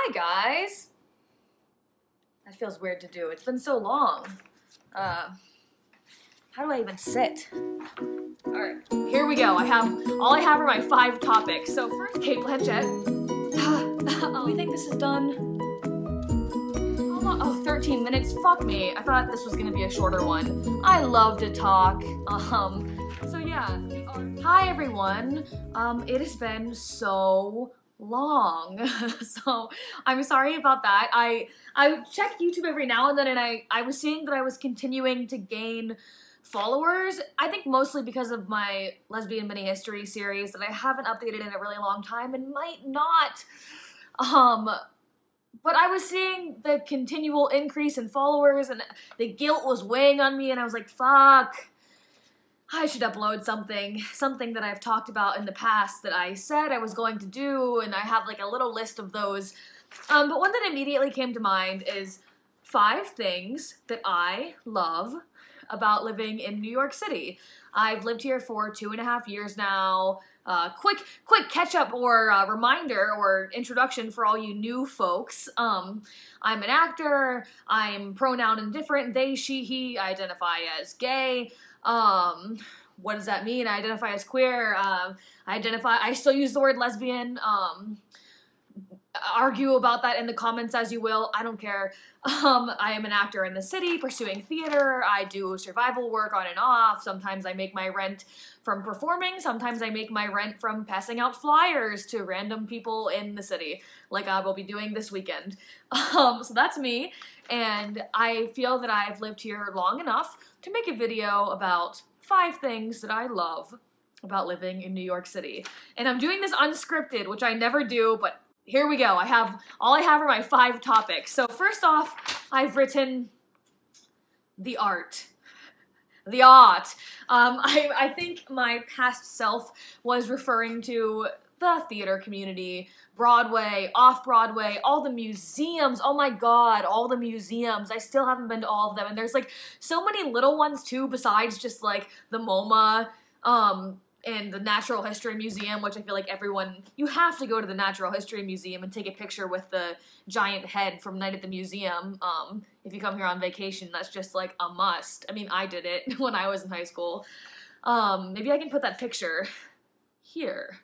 Hi guys. That feels weird to do. It's been so long. How do I even sit? Alright, here we go. All I have are my 5 topics. So first, Cate Blanchett. We think this is done. Oh, 13 minutes? Fuck me. I thought this was gonna be a shorter one. I love to talk. So yeah. Hi everyone. It has been so long. So I'm sorry about that. I check YouTube every now and then, and I was seeing that I was continuing to gain followers. I think mostly because of my lesbian mini history series that I haven't updated in a really long time and might not. But I was seeing the continual increase in followers and the guilt was weighing on me, and I was like, fuck. I should upload something that I've talked about in the past that I said I was going to do, and I have like a little list of those. But one that immediately came to mind is 5 things that I love about living in New York City. I've lived here for 2.5 years now. Quick catch up or reminder or introduction for all you new folks. I'm an actor. I'm pronoun indifferent, they, she, he. I identify as gay. What does that mean? I identify as queer. I still use the word lesbian. Argue about that in the comments as you will. I don't care. I am an actor in the city pursuing theater. I do survival work on and off. Sometimes I make my rent from performing. Sometimes I make my rent from passing out flyers to random people in the city, like I will be doing this weekend. So that's me, and I feel that I've lived here long enough to make a video about 5 things that I love about living in New York City. And I'm doing this unscripted, which I never do, but here we go. All I have are my 5 topics. So first off, I've written the art. The art. I think my past self was referring to the theater community, Broadway, off-Broadway, all the museums. Oh my god, all the museums. I still haven't been to all of them, and there's like so many little ones too besides just like the MoMA, and the Natural History Museum, which I feel like you have to go to the Natural History Museum and take a picture with the giant head from Night at the Museum. If you come here on vacation, that's just like a must. I mean, I did it when I was in high school. Maybe I can put that picture here.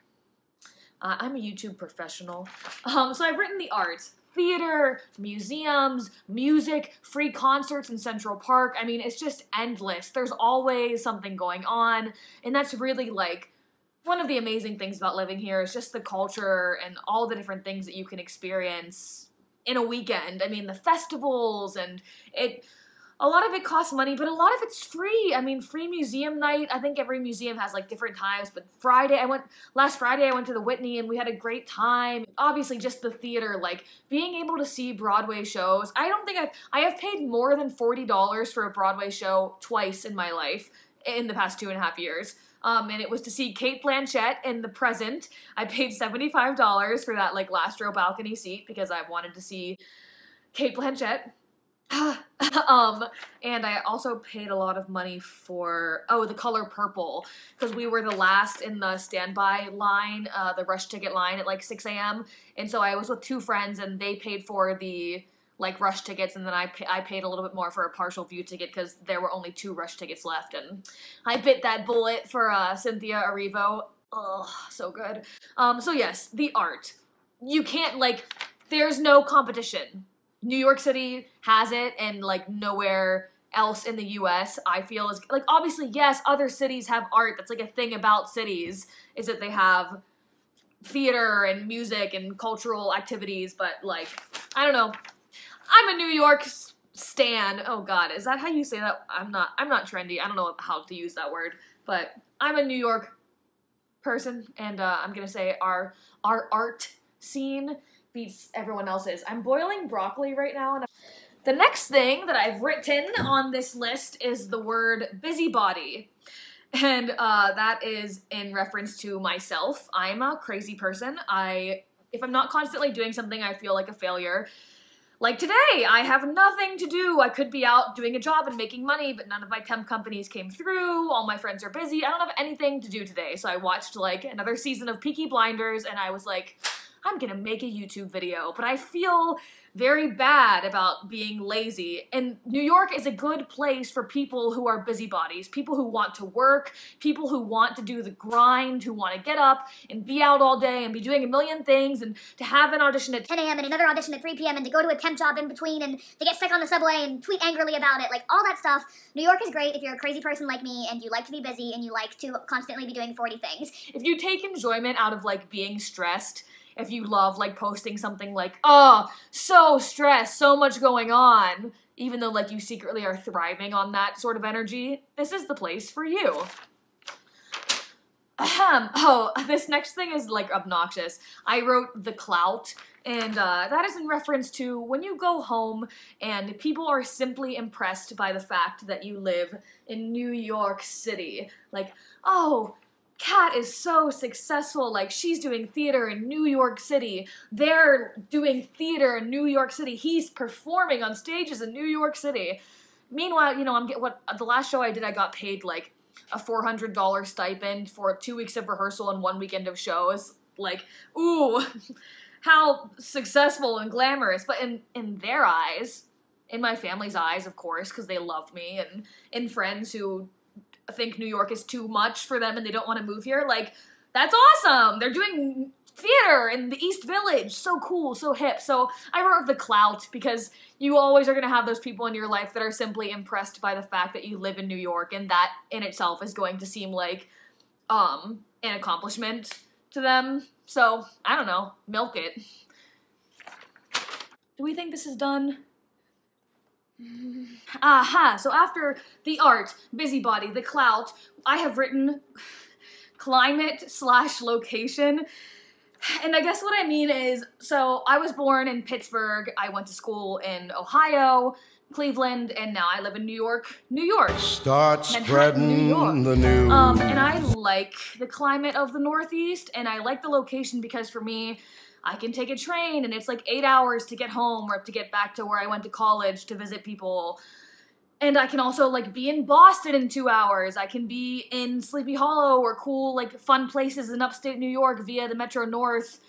I'm a YouTube professional. So I've written the art. Theater, museums, music, free concerts in Central Park. I mean, it's just endless. There's always something going on, and that's really like one of the amazing things about living here is just the culture and all the different things that you can experience in a weekend. I mean, the festivals, and a lot of it costs money, but a lot of it's free. I mean, free museum night. I think every museum has like different times, but last Friday I went to the Whitney and we had a great time. Obviously just the theater, like being able to see Broadway shows. I don't think I have paid more than $40 for a Broadway show twice in my life in the past 2.5 years. And it was to see Cate Blanchett in The Present. I paid $75 for that like last row balcony seat because I wanted to see Cate Blanchett. And I also paid a lot of money for, The Color Purple, because we were the last in the standby line, the rush ticket line at like 6 a.m. And so I was with 2 friends and they paid for the like rush tickets, and then I paid a little bit more for a partial view ticket because there were only 2 rush tickets left, and I bit that bullet for Cynthia Erivo. Ugh, so good. So yes, the art. You can't there's no competition. New York City has it, and like nowhere else in the US I feel is like, obviously yes, other cities have art. That's like a thing about cities, is that they have theater and music and cultural activities, but like, I don't know. I'm a New York stan. Oh god, is that how you say that? I'm not trendy. I don't know how to use that word, but I'm a New York person, and I'm gonna say our art scene beats everyone else's. I'm boiling broccoli right now, and the next thing that I've written on this list is the word busybody, and that is in reference to myself. I'm a crazy person. If I'm not constantly doing something, I feel like a failure. Like today, I have nothing to do. I could be out doing a job and making money, but none of my temp companies came through. All my friends are busy. I don't have anything to do today. So I watched like another season of Peaky Blinders, and I was like, I'm gonna make a YouTube video, but I feel very bad about being lazy. And New York is a good place for people who are busybodies, people who want to work, people who want to do the grind, who want to get up and be out all day and be doing a million things, and to have an audition at 10 a.m. and another audition at 3 p.m. and to go to a temp job in between and to get stuck on the subway and tweet angrily about it, like all that stuff. New York is great if you're a crazy person like me and you like to be busy and you like to constantly be doing 40 things. If you take enjoyment out of like being stressed, if you love like posting something like, oh, so stressed, so much going on, even though like you secretly are thriving on that sort of energy, this is the place for you. Oh, this next thing is like obnoxious. I wrote the clout, and that is in reference to when you go home and people are simply impressed by the fact that you live in New York City. Like, oh, Kat is so successful, like she's doing theater in New York City, they're doing theater in New York City, he's performing on stages in New York City. Meanwhile, you know, the last show I did, I got paid like a $400 stipend for 2 weeks of rehearsal and 1 weekend of shows. Like, ooh, how successful and glamorous. But in their eyes, in my family's eyes, of course, because they love me, and in friends who think New York is too much for them and they don't want to move here, like, that's awesome! They're doing theater in the East Village, so cool, so hip. So I wrote the clout because you always are going to have those people in your life that are simply impressed by the fact that you live in New York, and that in itself is going to seem like an accomplishment to them. So, I don't know, milk it. Do we think this is done? Aha, so after the art, busybody, the clout, I have written climate/location. And I guess what I mean is, so I was born in Pittsburgh, I went to school in Ohio, Cleveland, and now I live in New York, New York. Start Manhattan, spreading New York. the news. And I like the climate of the Northeast, and I like the location because for me, I can take a train and it's like 8 hours to get home or to get back to where I went to college to visit people. And I can also like be in Boston in 2 hours. I can be in Sleepy Hollow or cool like fun places in upstate New York via the Metro North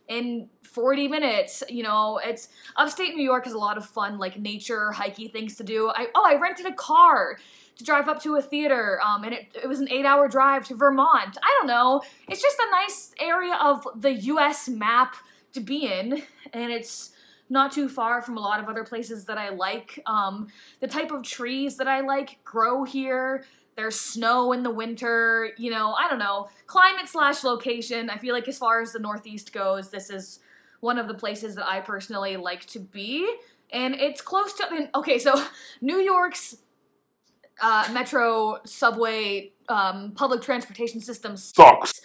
in 40 minutes. You know, it's upstate New York has a lot of fun like nature, hikey things to do. I rented a car to drive up to a theater, and it was an 8-hour drive to Vermont. I don't know. It's just a nice area of the US map to be in, and it's not too far from a lot of other places that I like. The type of trees that I like grow here. There's snow in the winter, you know, I don't know. Climate/location, I feel like as far as the Northeast goes, this is one of the places that I personally like to be, and it's close to, okay, so New York's metro, subway, public transportation system sucks.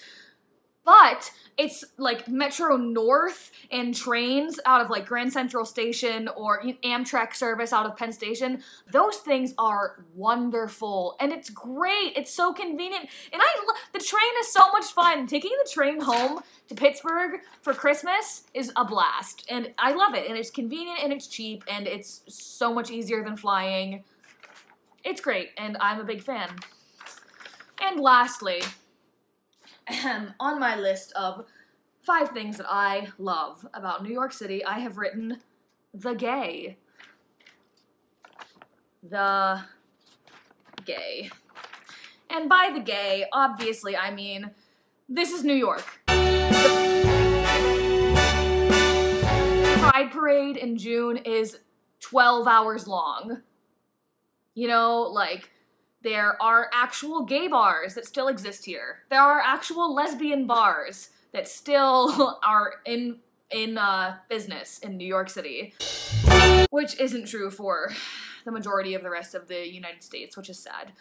But it's like Metro North and trains out of like Grand Central Station or Amtrak service out of Penn Station. Those things are wonderful and it's great. It's so convenient. And the train is so much fun. Taking the train home to Pittsburgh for Christmas is a blast. And I love it. And it's convenient and it's cheap and it's so much easier than flying. It's great, and I'm a big fan. And lastly, on my list of 5 things that I love about New York City, I have written the gay. The gay. And by the gay, obviously, I mean, this is New York. The Pride Parade in June is 12 hours long. You know, like, there are actual gay bars that still exist here. There are actual lesbian bars that still are in business in New York City. Which isn't true for the majority of the rest of the United States, which is sad.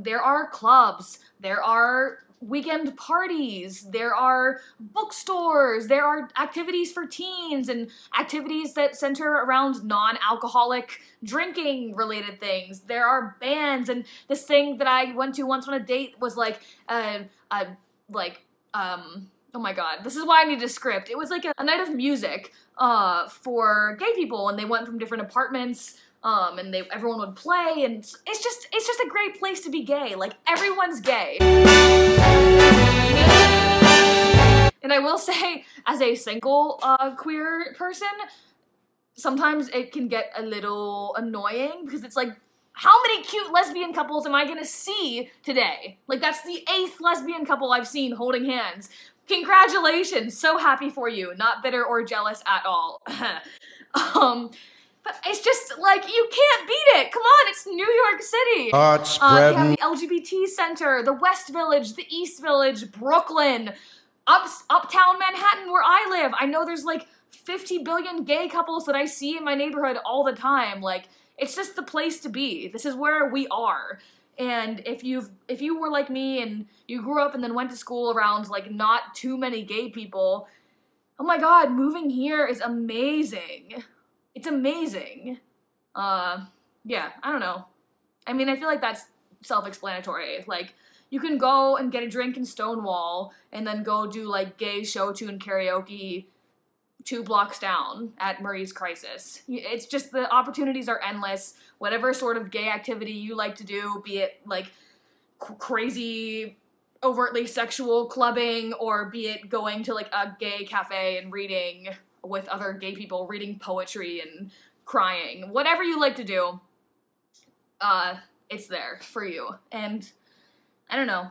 There are clubs, there are weekend parties, there are bookstores, there are activities for teens and activities that center around non-alcoholic drinking related things. There are bands, and this thing that I went to once on a date was like, oh my god, this is why I need a script. It was like a night of music for gay people, and they went from different apartments, and everyone would play, and it's just a great place to be gay. Like, everyone's gay. And I will say, as a single queer person, sometimes it can get a little annoying because it's like, how many cute lesbian couples am I gonna see today? Like, that's the 8th lesbian couple I've seen holding hands. Congratulations, so happy for you. Not bitter or jealous at all. But it's just, like, you can't beat it. Come on, it's New York City. You have the LGBT Center, the West Village, the East Village, Brooklyn, uptown Manhattan where I live. I know there's, like, 50 billion gay couples that I see in my neighborhood all the time. Like, it's just the place to be. This is where we are. And if you were like me and you grew up and then went to school around, like, not too many gay people, oh my god, moving here is amazing. It's amazing. Yeah, I don't know. I mean, I feel like that's self-explanatory. Like, you can go and get a drink in Stonewall and then go do, like, gay show tune karaoke 2 blocks down at Murray's Crisis. It's just, the opportunities are endless. Whatever sort of gay activity you like to do, be it, like, crazy, overtly sexual clubbing, or be it going to, like, a gay cafe and reading with other gay people, reading poetry and crying. Whatever you like to do, it's there for you. And I don't know.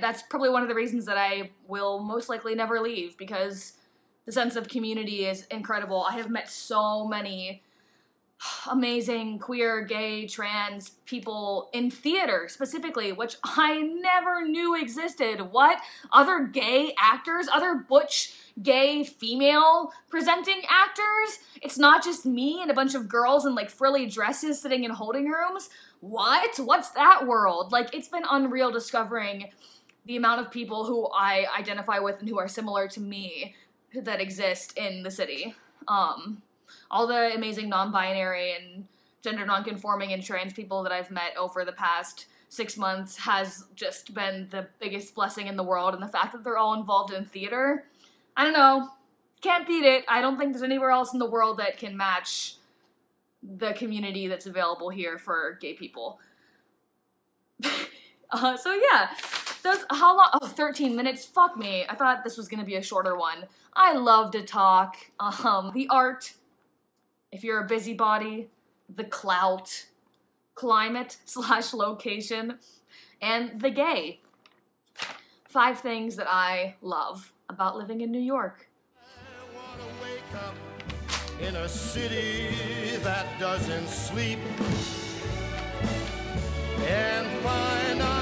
That's probably one of the reasons that I will most likely never leave, because the sense of community is incredible. I have met so many amazing queer, gay, trans people in theater specifically, which I never knew existed. What? Other gay actors? Other butch, gay, female presenting actors? It's not just me and a bunch of girls in, like, frilly dresses sitting in holding rooms? What? What's that world? Like, it's been unreal discovering the amount of people who I identify with and who are similar to me that exist in the city. All the amazing non-binary and gender non-conforming and trans people that I've met over the past 6 months has just been the biggest blessing in the world, and the fact that they're all involved in theater, I don't know, can't beat it. I don't think there's anywhere else in the world that can match the community that's available here for gay people. So yeah, how long? Oh, 13 minutes, fuck me. I thought this was gonna be a shorter one. I love to talk. The art, if you're a busybody, the clout, climate / location, and the gay. 5 things that I love about living in New York. I wanna wake up in a city that doesn't sleep and find out